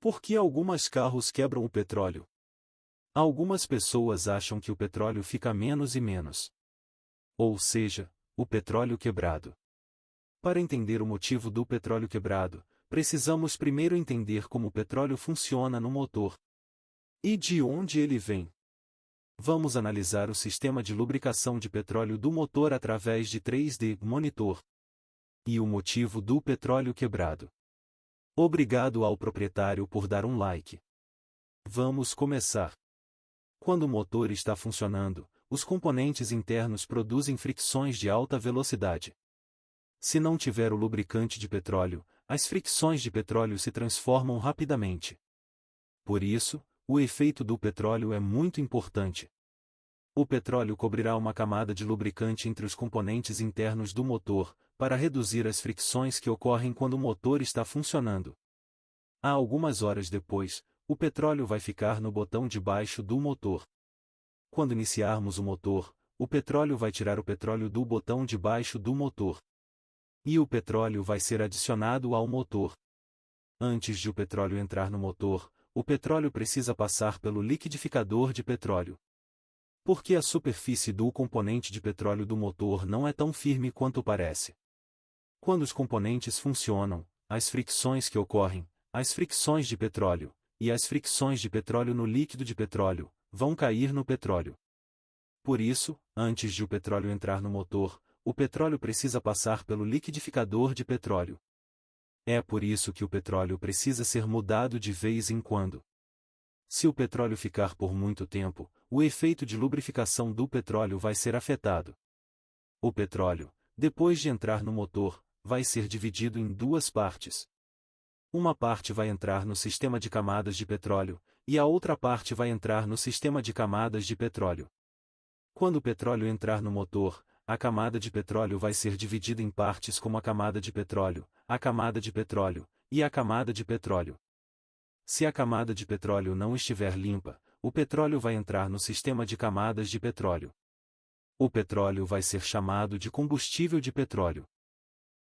Por que algumas carros quebram o petróleo? Algumas pessoas acham que o petróleo fica menos e menos. Ou seja, o petróleo quebrado. Para entender o motivo do petróleo quebrado, precisamos primeiro entender como o petróleo funciona no motor. E de onde ele vem? Vamos analisar o sistema de lubricação de petróleo do motor através de 3D monitor. E o motivo do petróleo quebrado. Obrigado ao proprietário por dar um like. Vamos começar. Quando o motor está funcionando, os componentes internos produzem fricções de alta velocidade. Se não tiver o lubricante de petróleo, as fricções de petróleo se transformam rapidamente. Por isso, o efeito do petróleo é muito importante. O petróleo cobrirá uma camada de lubricante entre os componentes internos do motor, para reduzir as fricções que ocorrem quando o motor está funcionando. Há algumas horas depois, o petróleo vai ficar no botão de baixo do motor. Quando iniciarmos o motor, o petróleo vai tirar o petróleo do botão de baixo do motor. E o petróleo vai ser adicionado ao motor. Antes de o petróleo entrar no motor, o petróleo precisa passar pelo liquidificador de petróleo. Porque a superfície do componente de petróleo do motor não é tão firme quanto parece. Quando os componentes funcionam, as fricções que ocorrem, as fricções de petróleo, e as fricções de petróleo no líquido de petróleo, vão cair no petróleo. Por isso, antes de o petróleo entrar no motor, o petróleo precisa passar pelo liquidificador de petróleo. É por isso que o petróleo precisa ser mudado de vez em quando. Se o petróleo ficar por muito tempo, o efeito de lubrificação do petróleo vai ser afetado. O petróleo, depois de entrar no motor, vai ser dividido em duas partes. Uma parte vai entrar no sistema de camadas de petróleo, e a outra parte vai entrar no sistema de camadas de petróleo. Quando o petróleo entrar no motor, a camada de petróleo vai ser dividida em partes como a camada de petróleo, a camada de petróleo, e a camada de petróleo. Se a camada de petróleo não estiver limpa, o petróleo vai entrar no sistema de camadas de petróleo. O petróleo vai ser chamado de combustível de petróleo.